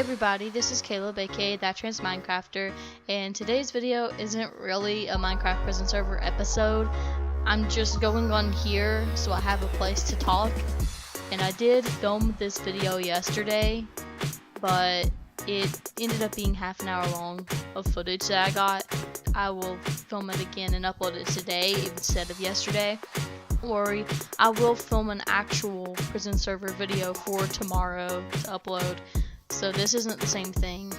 everybody, this is Caleb, aka That Trans Minecrafter, and today's video isn't really a Minecraft prison server episode. I'm just going on here so I have a place to talk, and I did film this video yesterday, but it ended up being half an hour long of footage that I got. I will film it again and upload it today instead of yesterday. Worry, I will film an actual prison server video for tomorrow to upload, so this isn't the same thing.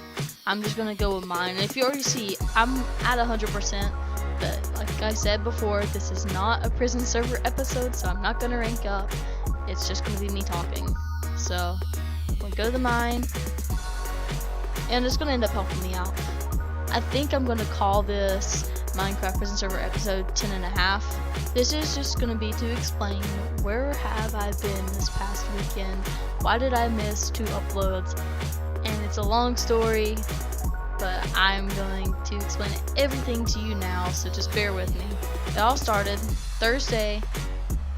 I'm just gonna go with mine. And if you already see, I'm at 100%, but like I said before, this is not a prison server episode, so I'm not gonna rank up. It's just gonna be me talking. So I'm gonna go to the mine, and it's gonna end up helping me out. I think I'm gonna call this Minecraft prison server episode 10.5. This is just gonna be to explain where have I been this past weekend, why did I miss 2 uploads, and it's a long story, but I'm going to explain everything to you now, so just bear with me. It all started Thursday.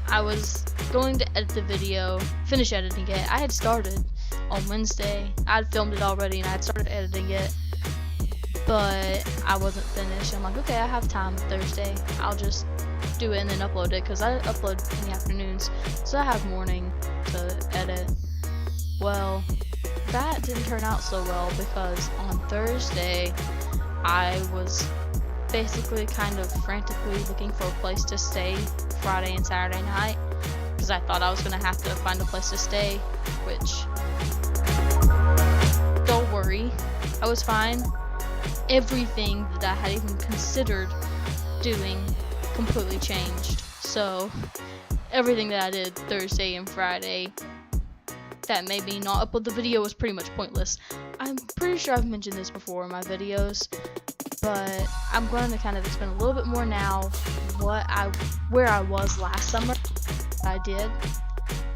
I was going to edit the video, finish editing it. I had started on Wednesday. I had filmed it already and I had started editing it, but I wasn't finished. I'm like, okay, I have time Thursday. I'll just do it and then upload it, because I upload in the afternoons, so I have morning to edit. Well, that didn't turn out so well, because on Thursday I was basically kind of frantically looking for a place to stay Friday and Saturday night, because I thought I was going to have to find a place to stay, which, don't worry, I was fine. Everything that I had even considered doing completely changed. So everything that I did Thursday and Friday that made me not upload the video was pretty much pointless. I'm pretty sure I've mentioned this before in my videos, but I'm going to kind of explain a little bit more now where I was last summer. I did.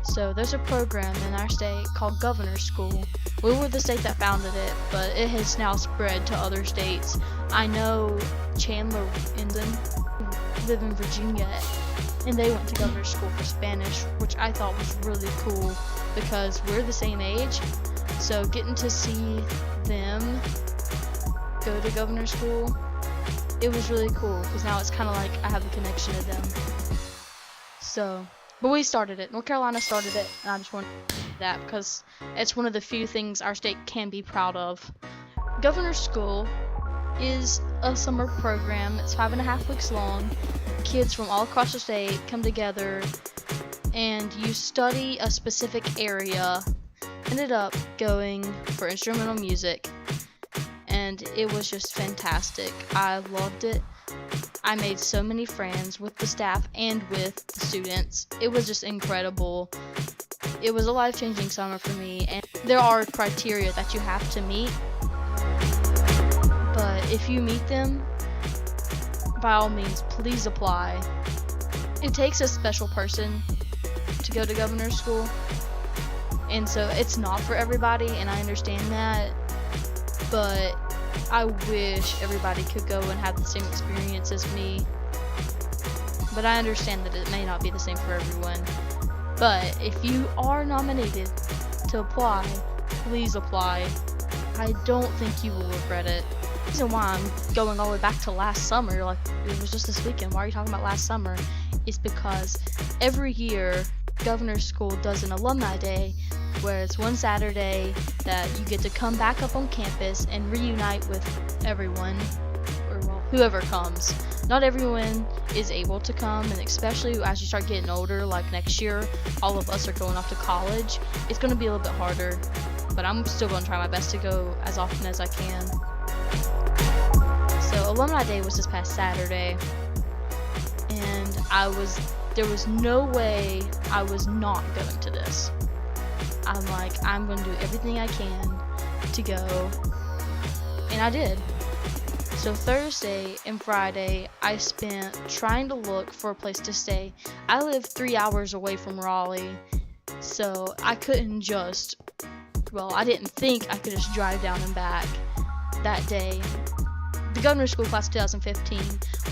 So there's a program in our state called Governor's School. We were the state that founded it, but it has now spread to other states. I know Chandler and them live in Virginia, and they went to Governor's School for Spanish, which I thought was really cool because we're the same age. So getting to see them go to Governor's School, it was really cool, because now it's kind of like I have a connection to them. So, but we started it. North Carolina started it, and I just wanted that because it's one of the few things our state can be proud of. Governor's School is a summer program. It's 5.5 weeks long. Kids from all across the state come together and you study a specific area. Ended up going for instrumental music, and it was just fantastic. I loved it. I made so many friends with the staff and with the students. It was just incredible. It was a life-changing summer for me, and there are criteria that you have to meet, but if you meet them, by all means, please apply. It takes a special person to go to Governor's School, and so it's not for everybody, and I understand that, but I wish everybody could go and have the same experience as me. But I understand that it may not be the same for everyone. But if you are nominated to apply, please apply. I don't think you will regret it. The reason why I'm going all the way back to last summer, like it was just this weekend, why are you talking about last summer, is because every year Governor's School does an alumni day, where it's one Saturday that you get to come back up on campus and reunite with everyone, or well, whoever comes. Not everyone is able to come, and especially as you start getting older, like next year, all of us are going off to college. It's going to be a little bit harder, but I'm still going to try my best to go as often as I can. So Alumni Day was this past Saturday, and there was no way I was not going to this. I'm like, I'm going to do everything I can to go, and I did. So Thursday and Friday, I spent trying to look for a place to stay. I live 3 hours away from Raleigh, so I couldn't just, well, I didn't think I could just drive down and back that day. The Governor's School class of 2015,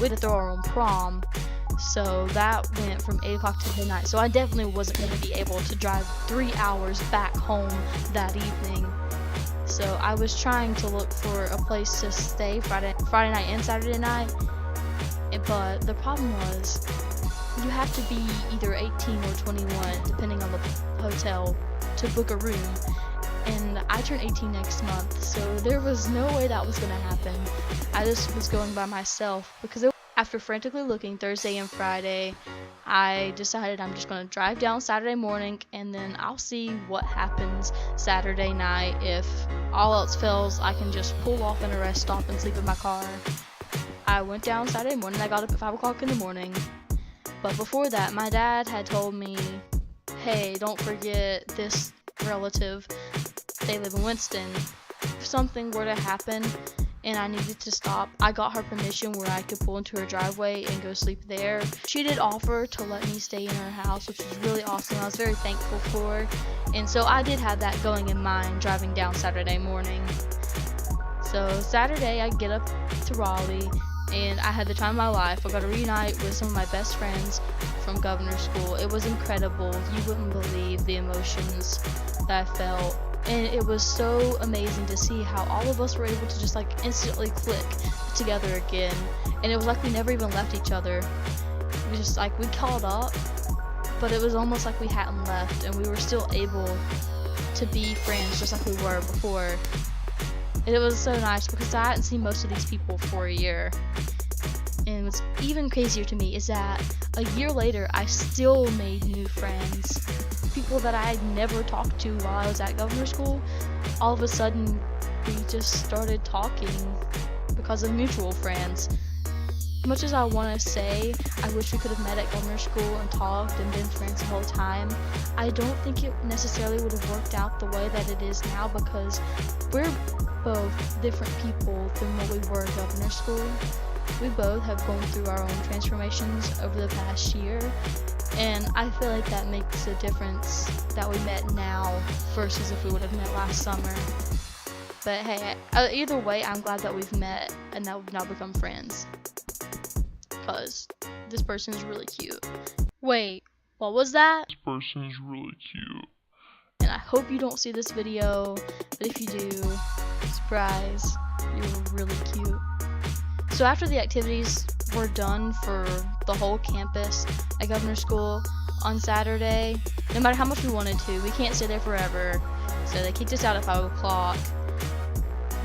we had to throw our own prom, so that went from 8 o'clock to midnight. So I definitely wasn't going to be able to drive 3 hours back home that evening. So I was trying to look for a place to stay Friday night and Saturday night, but the problem was you have to be either 18 or 21, depending on the hotel, to book a room. And I turn 18 next month, so there was no way that was gonna happen. I just was going by myself because after frantically looking Thursday and Friday, I decided I'm just gonna drive down Saturday morning and then I'll see what happens Saturday night. If all else fails, I can just pull off in a rest stop and sleep in my car. I went down Saturday morning. I got up at 5 o'clock in the morning. But before that, my dad had told me, hey, don't forget this relative. They live in Winston. If something were to happen and I needed to stop, I got her permission where I could pull into her driveway and go sleep there. She did offer to let me stay in her house, which was really awesome. I was very thankful for. And so I did have that going in mind driving down Saturday morning. So Saturday, I get up to Raleigh and I had the time of my life. I got to reunite with some of my best friends from governor's school. It was incredible. You wouldn't believe the emotions that I felt. And it was so amazing to see how all of us were able to just like instantly click together again. And it was like we never even left each other. It was just like we caught up, but it was almost like we hadn't left and we were still able to be friends just like we were before. And it was so nice because I hadn't seen most of these people for a year. And what's even crazier to me is that a year later, I still made new friends. People that I had never talked to while I was at governor's school. All of a sudden, we just started talking because of mutual friends. As much as I want to say I wish we could have met at governor's school and talked and been friends the whole time, I don't think it necessarily would have worked out the way that it is now because we're both different people than what we were at governor's school. We both have gone through our own transformations over the past year, and I feel like that makes a difference that we met now versus if we would have met last summer. But hey, either way, I'm glad that we've met and that we've now become friends. Because this person is really cute. Wait, what was that? This person is really cute. And I hope you don't see this video, but if you do, surprise, you're really cute. So after the activities were done for the whole campus at governor's school on Saturday, no matter how much we wanted to, we can't stay there forever, so they kicked us out at 5 o'clock.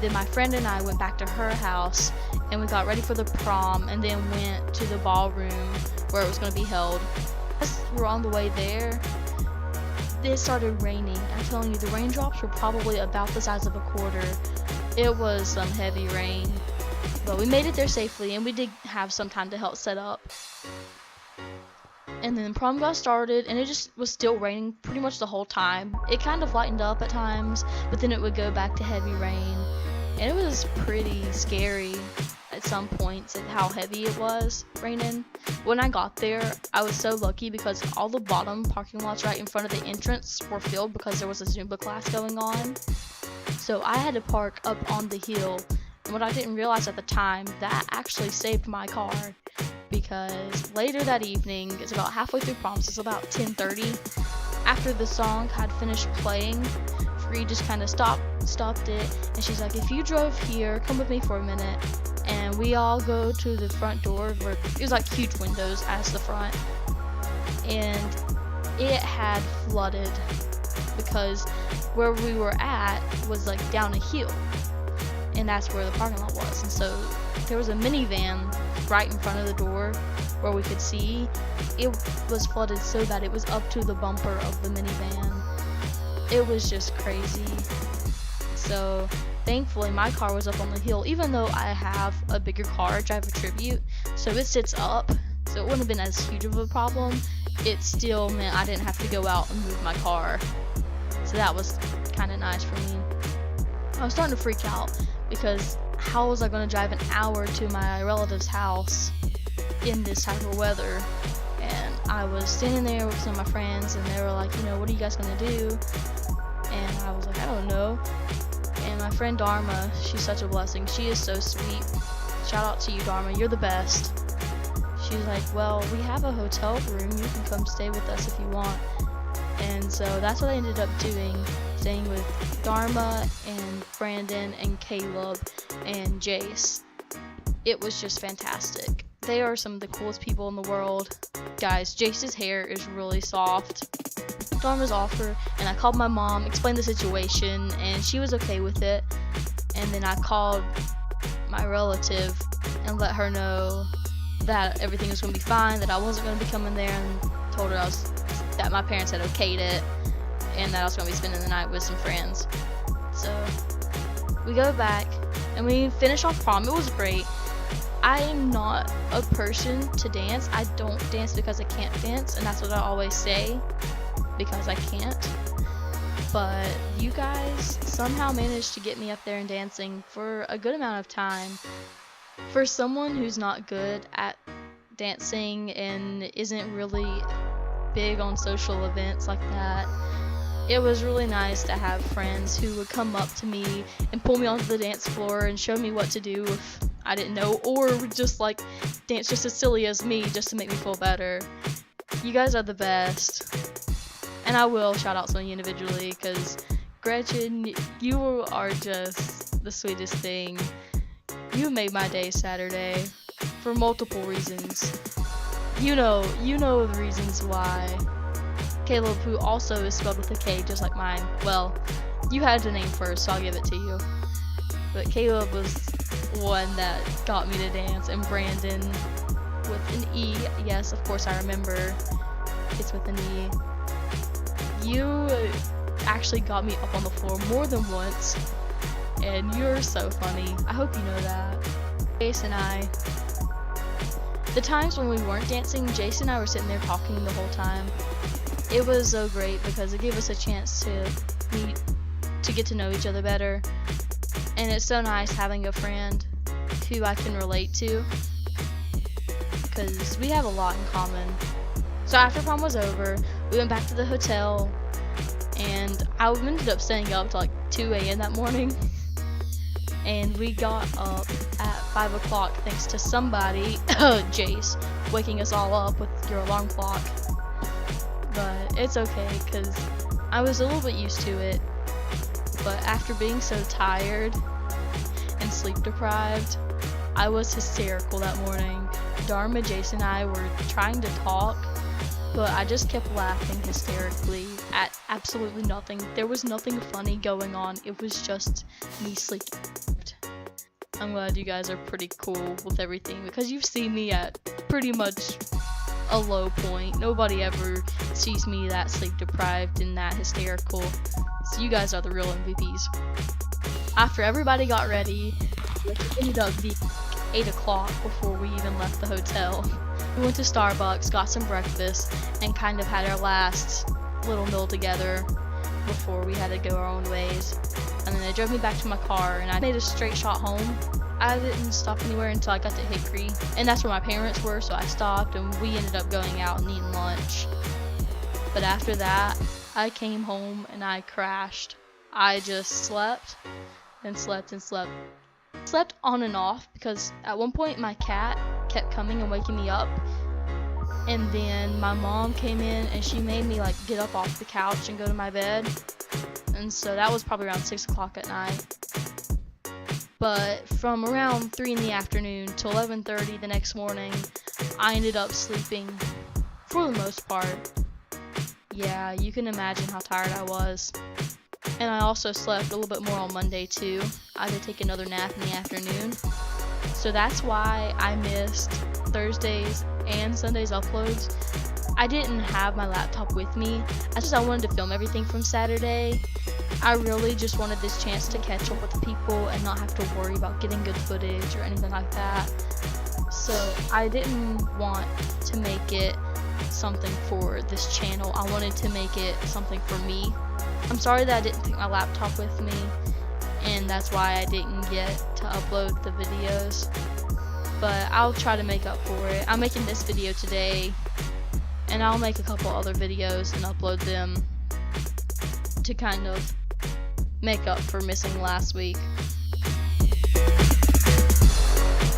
Then my friend and I went back to her house and we got ready for the prom and then went to the ballroom where it was going to be held. As we were on the way there, it started raining. I'm telling you, the raindrops were probably about the size of a quarter. It was some heavy rain, but we made it there safely and we did have some time to help set up. And then prom got started and it just was still raining pretty much the whole time. It kind of lightened up at times, but then it would go back to heavy rain. And it was pretty scary at some points at how heavy it was raining. When I got there, I was so lucky because all the bottom parking lots right in front of the entrance were filled because there was a Zumba class going on. So I had to park up on the hill. And what I didn't realize at the time, that actually saved my car. Because later that evening, it's about halfway through prom, so it's about 10:30. After the song had finished playing, Free just kind of stopped it, and she's like, if you drove here, come with me for a minute. And we all go to the front door where it was like huge windows as the front, and it had flooded because where we were at was like down a hill, and that's where the parking lot was. And so there was a minivan right in front of the door where we could see. It was flooded so bad it was up to the bumper of the minivan. It was just crazy. So thankfully my car was up on the hill, even though I have a bigger car, I drive a Tribute, so it sits up, so it wouldn't have been as huge of a problem. It still meant I didn't have to go out and move my car, so that was kind of nice for me. I was starting to freak out because how was I going to drive an hour to my relative's house in this type of weather? And I was standing there with some of my friends and they were like, you know, what are you guys going to do? And I was like, I don't know. And my friend Dharma, she's such a blessing. She is so sweet. Shout out to you, Dharma. You're the best. She's like, well, we have a hotel room. You can come stay with us if you want. And so that's what I ended up doing, staying with Dharma and Brandon and Caleb and Jace. It was just fantastic. They are some of the coolest people in the world. Guys, Jace's hair is really soft. Dawn was offer, and I called my mom, explained the situation, and she was okay with it. And then I called my relative and let her know that everything was going to be fine, that I wasn't going to be coming there, and told her that my parents had okayed it, and that I was going to be spending the night with some friends. So we go back, and we finish off prom. It was great. I am not a person to dance. I don't dance because I can't dance, and that's what I always say, because I can't. But you guys somehow managed to get me up there and dancing for a good amount of time. For someone who's not good at dancing and isn't really big on social events like that, it was really nice to have friends who would come up to me and pull me onto the dance floor and show me what to do if I didn't know, or would just like dance just as silly as me just to make me feel better. You guys are the best. And I will shout out some of you individually, because Gretchen, you are just the sweetest thing. You made my day Saturday for multiple reasons. You know the reasons why. Caleb, who also is spelled with a K just like mine. Well, you had the name first, so I'll give it to you. But Caleb was one that got me to dance, and Brandon with an E. Yes, of course I remember. It's with an E. You actually got me up on the floor more than once, and you're so funny. I hope you know that. Jace and I, the times when we weren't dancing, Jace and I were sitting there talking the whole time. It was so great because it gave us a chance to meet, to get to know each other better. And it's so nice having a friend who I can relate to, because we have a lot in common. So after prom was over, we went back to the hotel, and I ended up staying up till like 2 a.m. that morning. And we got up at 5 o'clock thanks to somebody, Jace, waking us all up with your alarm clock. But it's okay, because I was a little bit used to it. But after being so tired and sleep deprived, I was hysterical that morning. Dharma, Jace, and I were trying to talk, but I just kept laughing hysterically at absolutely nothing. There was nothing funny going on. It was just me sleeping. I'm glad you guys are pretty cool with everything, because you've seen me at pretty much a low point. Nobody ever sees me that sleep deprived and that hysterical. So you guys are the real MVPs. After everybody got ready, which ended up being 8 o'clock before we even left the hotel, we went to Starbucks, got some breakfast, and kind of had our last little meal together before we had to go our own ways. And then they drove me back to my car, and I made a straight shot home. I didn't stop anywhere until I got to Hickory, and that's where my parents were, so I stopped, and we ended up going out and eating lunch. But after that, I came home and I crashed. I just slept and slept and slept. Slept on and off, because at one point my cat kept coming and waking me up, and then my mom came in and she made me like get up off the couch and go to my bed, and so that was probably around 6 o'clock at night. But from around 3 in the afternoon to 11:30 the next morning, I ended up sleeping for the most part. Yeah, you can imagine how tired I was. And I also slept a little bit more on Monday too. I had to take another nap in the afternoon. So that's why I missed Thursdays and Sundays uploads. I didn't have my laptop with me. I wanted to film everything from Saturday. I really just wanted this chance to catch up with the people and not have to worry about getting good footage or anything like that. So I didn't want to make it something for this channel. I wanted to make it something for me. I'm sorry that I didn't take my laptop with me, and that's why I didn't get to upload the videos. But I'll try to make up for it. I'm making this video today, and I'll make a couple other videos and upload them to kind of make up for missing last week.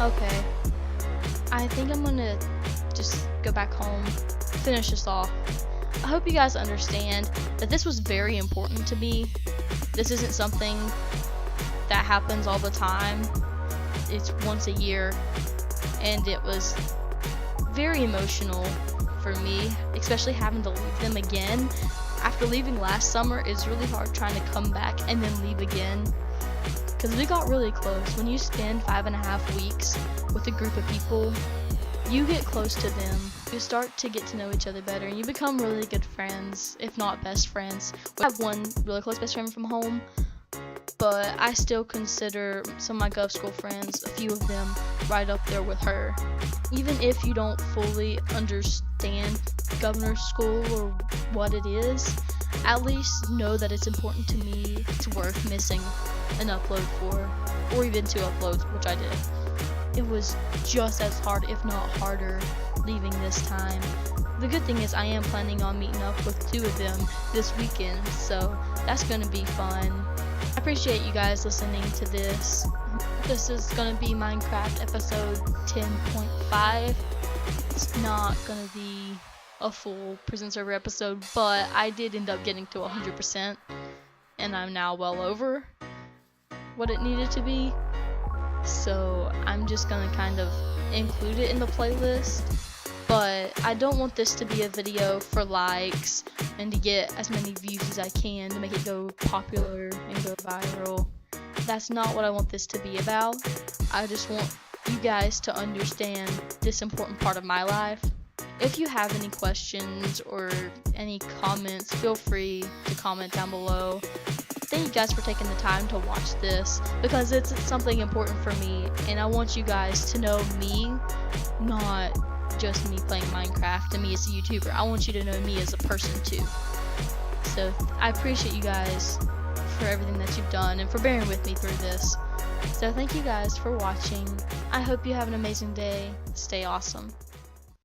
Okay, I think I'm gonna just go back home, finish this off. I hope you guys understand that this was very important to me. This isn't something that happens all the time. It's once a year, and it was very emotional for me, especially having to leave them again. After leaving last summer, it's really hard trying to come back and then leave again, because we got really close. When you spend 5.5 weeks with a group of people, you get close to them. You start to get to know each other better, and you become really good friends, if not best friends. I have one really close best friend from home, but I still consider some of my Gov School friends, a few of them, right up there with her. Even if you don't fully understand Governor's School or what it is, at least know that it's important to me. It's worth missing an upload for, or even 2 uploads, which I did. It was just as hard, if not harder, leaving this time. The good thing is I am planning on meeting up with 2 of them this weekend, so that's going to be fun. I appreciate you guys listening to this. This is going to be Minecraft episode 10.5. It's not going to be a full prison server episode, but I did end up getting to 100%, and I'm now well over what it needed to be. So I'm just going to kind of include it in the playlist. But I don't want this to be a video for likes and to get as many views as I can to make it go popular and go viral. That's not what I want this to be about. I just want you guys to understand this important part of my life. If you have any questions or any comments, feel free to comment down below. Thank you guys for taking the time to watch this, because it's something important for me, and I want you guys to know me, not just me playing Minecraft and me as a YouTuber. I want you to know me as a person too. So I appreciate you guys for everything that you've done and for bearing with me through this. So thank you guys for watching. I hope you have an amazing day. Stay awesome.